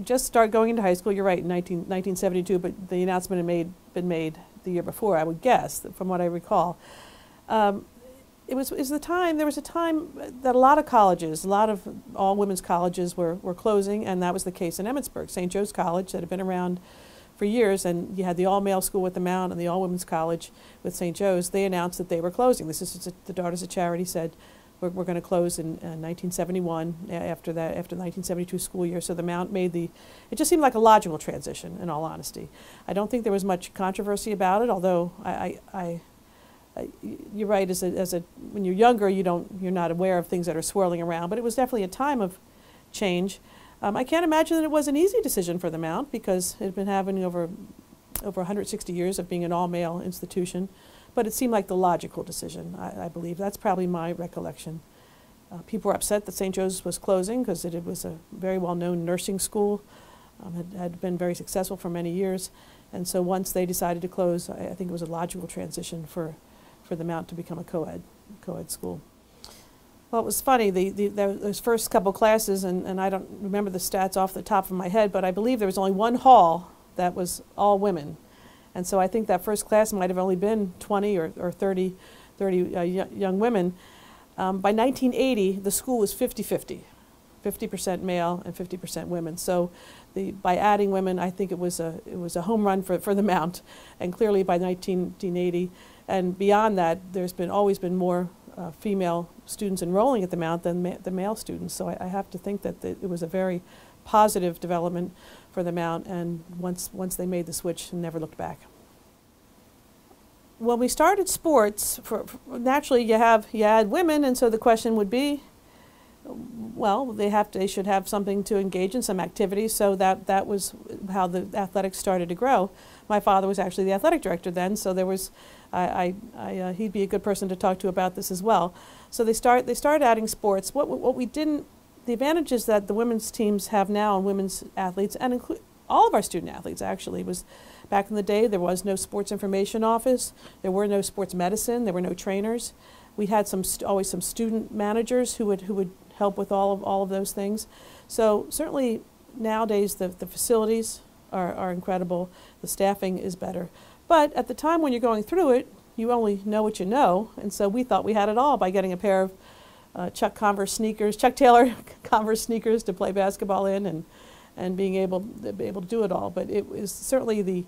just started going into high school. You're right, in 1972, but the announcement had been made the year before, I would guess, from what I recall. It was the time. There was a time that a lot of colleges, a lot of all women's colleges were closing, and that was the case in Emmitsburg. St. Joe's College, that had been around for years, and you had the all-male school with the Mount and the all-women's college with St. Joe's. They announced that they were closing. This is the Daughters of Charity said, we're going to close in 1971 after the 1972 school year. So the Mount made it just seemed like a logical transition, in all honesty. I don't think there was much controversy about it, although you're right, when you're younger, you're not aware of things that are swirling around, but it was definitely a time of change. I can't imagine that it was an easy decision for the Mount, because it had been having over 160 years of being an all-male institution, but it seemed like the logical decision, I believe. That's probably my recollection. People were upset that St. Joe's was closing, because it was a very well-known nursing school, had been very successful for many years, and so once they decided to close, I think it was a logical transition for the Mount to become a co-ed school. Well, it was funny, those first couple classes, and I don't remember the stats off the top of my head, but I believe there was only one hall that was all women. And so I think that first class might have only been 20 or 30 young women. By 1980, the school was 50-50, 50% male and 50% women. So by adding women, I think it was a home run for the Mount. And clearly by 1980 and beyond that, there's always been more female students enrolling at the Mount than the male students. So I have to think that it was a very positive development for the Mount, and once they made the switch, never looked back. When we started sports, naturally you had women, and so the question would be, well, they should have something to engage in, some activities. So that was how the athletics started to grow. My father was actually the athletic director then, so there was he'd be a good person to talk to about this as well. So they started adding sports. What we didn't, the advantages that the women's teams have now and women's athletes, and include all of our student athletes actually, was back in the day there was no sports information office, there were no sports medicine, there were no trainers. We had always some student managers who would help with all of those things. So certainly nowadays the facilities are incredible, the staffing is better. But at the time when you're going through it, you only know what you know, and so we thought we had it all by getting a pair of Chuck Taylor Converse sneakers to play basketball in, and being able to do it all. But it was certainly the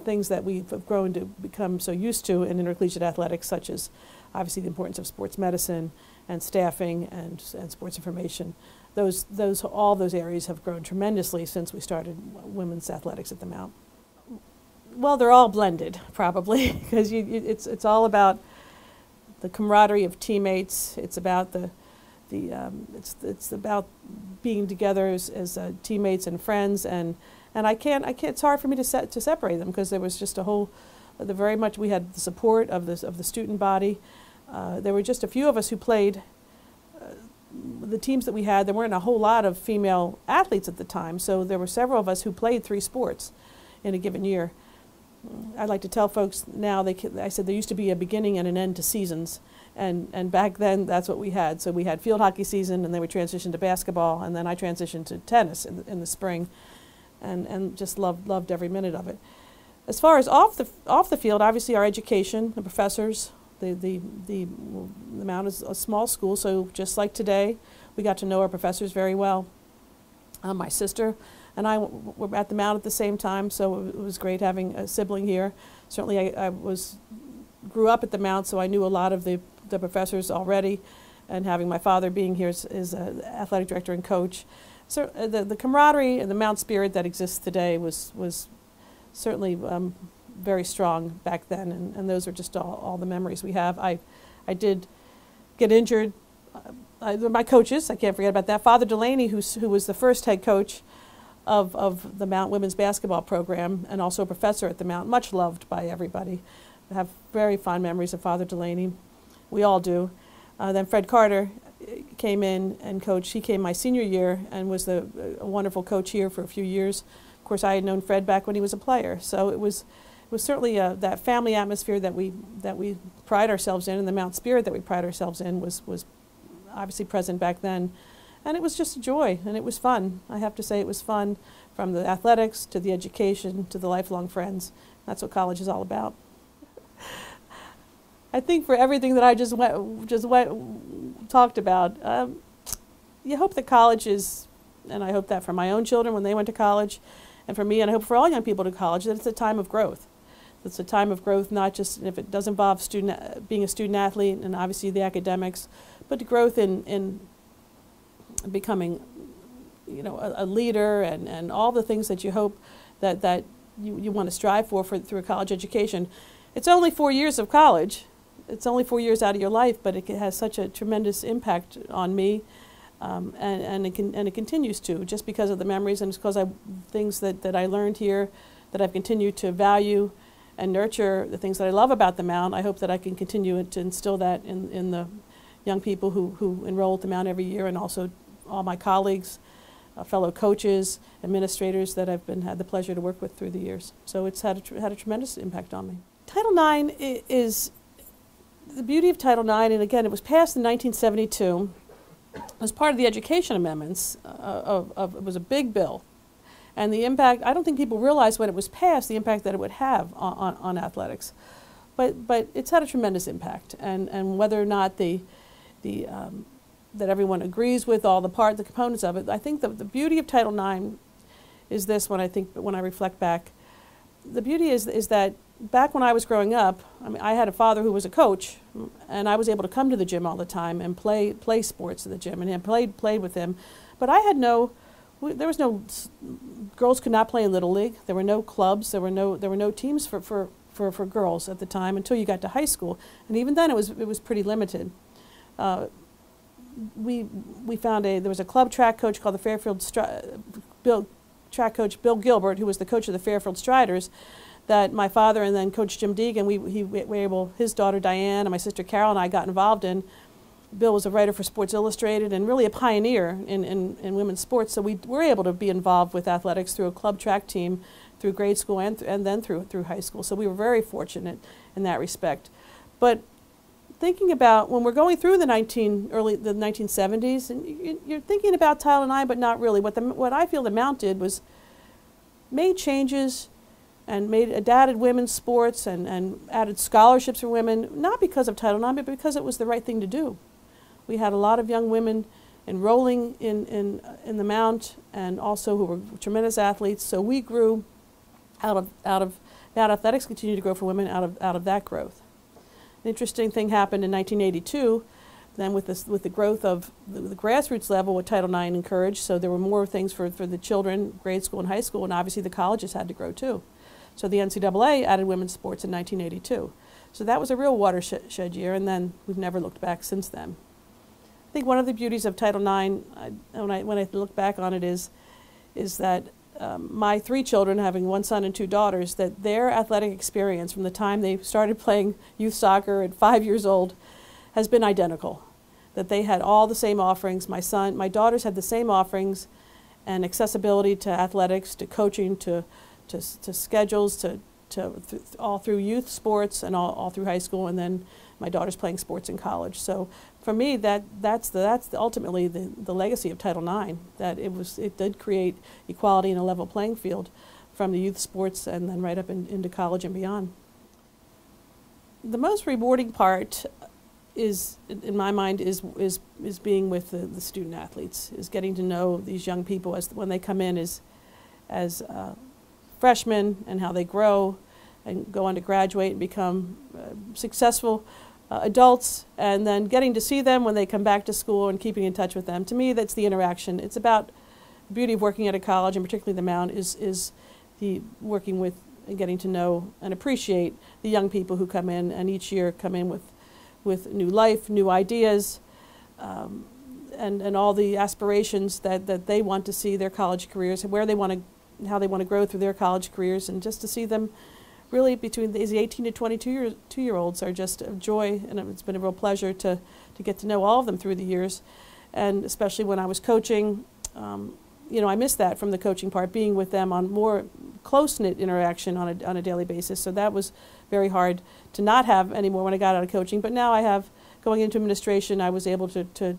things that we've grown to become so used to in intercollegiate athletics, such as obviously the importance of sports medicine and staffing and sports information. All those areas have grown tremendously since we started women's athletics at the Mount. Well, they're all blended, probably, because it's all about the camaraderie of teammates. It's about it's about being together as teammates and friends, and I can't. It's hard for me to separate them, because there was just we had the support of the student body. There were just a few of us who played. The teams that we had, there weren't a whole lot of female athletes at the time, so there were several of us who played 3 sports in a given year. I like to tell folks now, I said there used to be a beginning and an end to seasons, and back then that's what we had. So we had field hockey season, and then we transitioned to basketball, and then I transitioned to tennis in the spring, and just loved every minute of it. As far as off the field, obviously our education, the professors, the Mount is a small school, so just like today, we got to know our professors very well. My sister and I were at the Mount at the same time, so it was great having a sibling here. Certainly I grew up at the Mount, so I knew a lot of the professors already, and having my father being here as an athletic director and coach. So the camaraderie and the Mount spirit that exists today was certainly very strong back then, and those are just all the memories we have. I did get injured. My coaches, I can't forget about that. Father Delaney, who was the first head coach of the Mount women's basketball program, and also a professor at the Mount, much loved by everybody. I have very fond memories of Father Delaney. We all do. Then Fred Carter came in and coached. He came my senior year and was a wonderful coach here for a few years. Of course, I had known Fred back when he was a player, so it was certainly that family atmosphere that we pride ourselves in, and the Mount spirit that we pride ourselves in was obviously present back then, And it was just a joy, and it was fun. I have to say it was fun, from the athletics to the education to the lifelong friends. That's what college is all about. I think for everything that I talked about, you hope that college is, and I hope that for my own children when they went to college, and for me, and I hope for all young people to college, that it's a time of growth. It's a time of growth, not just if it does involve being a student athlete and obviously the academics, but the growth in becoming, a leader and all the things that you hope that you want to strive for through a college education. It's only 4 years of college. It's only 4 years out of your life, but it has such a tremendous impact on me, and it continues to, just because of the memories and because things that I learned here, that I've continued to value and nurture, the things that I love about the Mount. I hope that I can continue to instill that in the young people who enroll at the Mount every year, and also all my colleagues, fellow coaches, administrators that I've had the pleasure to work with through the years. So it's had a tremendous impact on me. Title IX is the beauty of Title IX, and again, it was passed in 1972 as part of the education amendments. It was a big bill, and the impact, I don't think people realized when it was passed the impact that it would have on athletics, but it's had a tremendous impact, and whether or not that everyone agrees with all the components of it, I think the beauty of Title IX is this. When I reflect back, the beauty is that back when I was growing up, I had a father who was a coach, and I was able to come to the gym all the time and play sports at the gym, and played with him. But I had there was no, girls could not play in Little League. There were no clubs. There were no teams for girls at the time until you got to high school, and even then it was pretty limited. We found there was a club track coach called the Fairfield track coach Bill Gilbert, who was the coach of the Fairfield Striders, that my father and then Coach Jim Deegan, his daughter Diane and my sister Carol and I got involved in. Bill was a writer for Sports Illustrated and really a pioneer in women's sports, so we were able to be involved with athletics through a club track team through grade school and then through high school. So we were very fortunate in that respect. But thinking about when we're going through the 1970s, and you're thinking about Title IX, but not really. What I feel the Mount did was made changes and added women's sports and added scholarships for women, not because of Title IX, but because it was the right thing to do. We had a lot of young women enrolling in the Mount, and also who were tremendous athletes. So we grew out of that. Athletics continued to grow for women out of that growth. An interesting thing happened in 1982. Then with the growth of the grassroots level, what Title IX encouraged. So there were more things for the children, grade school and high school, and obviously the colleges had to grow too. So the NCAA added women's sports in 1982. So that was a real watershed year, and then we've never looked back since then. I think one of the beauties of Title IX, when I look back on it, is that my 3 children, having 1 son and 2 daughters, that their athletic experience from the time they started playing youth soccer at 5 years old has been identical. That they had all the same offerings. My daughters had the same offerings and accessibility to athletics, to coaching, to schedules, all through youth sports and all through high school, and then my daughter's playing sports in college. So for me, that's ultimately the legacy of Title IX. That it did create equality and a level playing field from the youth sports and then right up into college and beyond. The most rewarding part is, in my mind, is being with the student athletes, is getting to know these young people when they come in as freshmen, and how they grow and go on to graduate and become successful adults, and then getting to see them when they come back to school and keeping in touch with them. To me, that's the interaction. It's about the beauty of working at a college, and particularly the Mount, is the working with and getting to know and appreciate the young people who come in, and each year come in with new life, new ideas, and all the aspirations that they want to see their college careers, where they want to, how they want to grow through their college careers, and just to see them really between these 18 to 22-year-olds are just a joy, and it's been a real pleasure to get to know all of them through the years, and especially when I was coaching. You know, I missed that from the coaching part, being with them on more close-knit interaction on a daily basis. So that was very hard to not have anymore when I got out of coaching. But now I have, going into administration, I was able to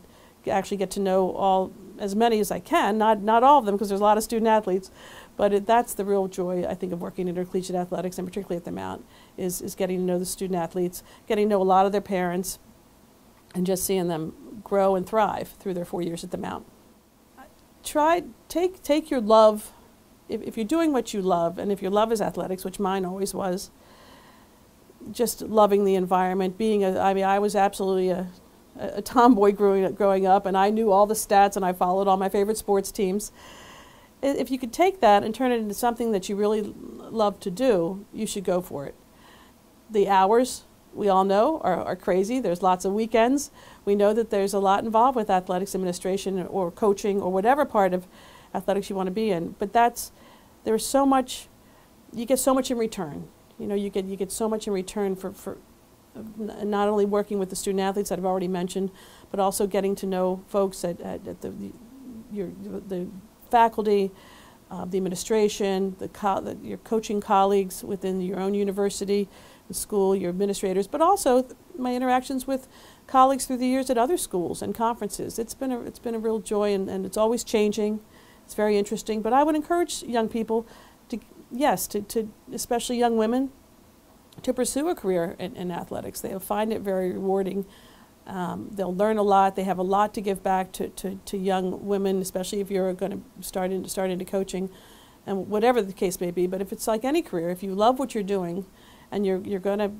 actually get to know all as many as I can, not all of them because there's a lot of student athletes, but that's the real joy, I think, of working in intercollegiate athletics, and particularly at the Mount, is getting to know the student athletes, getting to know a lot of their parents, and just seeing them grow and thrive through their 4 years at the Mount. Take your love, if you're doing what you love, and if your love is athletics, which mine always was, just loving the environment, I was absolutely a tomboy growing up, and I knew all the stats and I followed all my favorite sports teams. If you could take that and turn it into something that you really love to do, you should go for it. The hours, we all know, are crazy. There's lots of weekends. We know that there's a lot involved with athletics administration or coaching or whatever part of athletics you want to be in. But there's so much, you get so much in return. You know, you get so much in return for not only working with the student athletes that I've already mentioned, but also getting to know folks at the faculty, the administration, your coaching colleagues within your own university, the school, your administrators, but also my interactions with colleagues through the years at other schools and conferences. It's been a real joy, and it's always changing. It's very interesting. But I would encourage young people to especially young women, to pursue a career in athletics. They'll find it very rewarding. They'll learn a lot. They have a lot to give back to young women, especially if you're going to start into coaching, and whatever the case may be. But if it's like any career, if you love what you're doing, and you're going to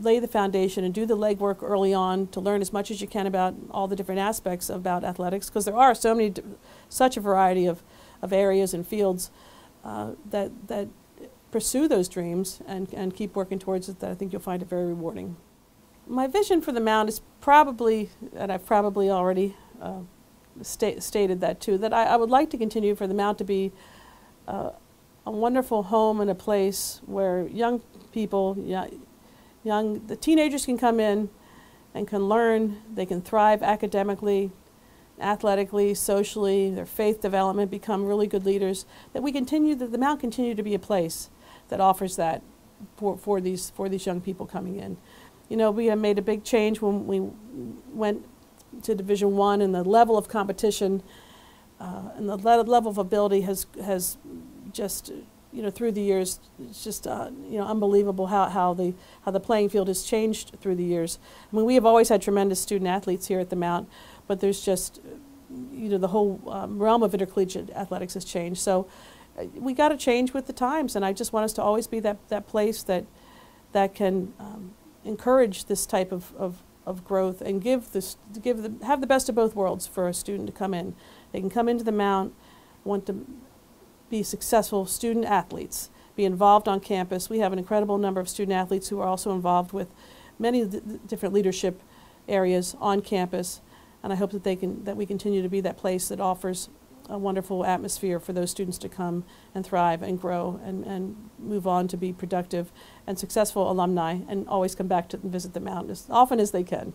lay the foundation and do the legwork early on to learn as much as you can about all the different aspects about athletics, because there are such a variety of areas and fields that pursue those dreams and keep working towards it, that I think you'll find it very rewarding. My vision for the Mount is probably, and I've probably already stated that too, that I would like to continue for the Mount to be a wonderful home and a place where young people, the teenagers can come in and can learn. They can thrive academically, athletically, socially, their faith development, become really good leaders. That the Mount continue to be a place that offers that for these young people coming in. You know, we have made a big change when we went to Division I, and the level of competition and the level of ability has just, you know, through the years, it's just you know, unbelievable how the playing field has changed through the years. I mean, we have always had tremendous student athletes here at the Mount, but there's just, you know, the whole realm of intercollegiate athletics has changed. So we got to change with the times, and I just want us to always be that place that can encourage this type of growth and have the best of both worlds for a student to come in. They can come into the Mount, want to be successful student athletes, be involved on campus. We have an incredible number of student athletes who are also involved with many different leadership areas on campus, and I hope that we continue to be that place that offers a wonderful atmosphere for those students to come and thrive and grow and move on to be productive and successful alumni, and always come back to visit the Mount as often as they can.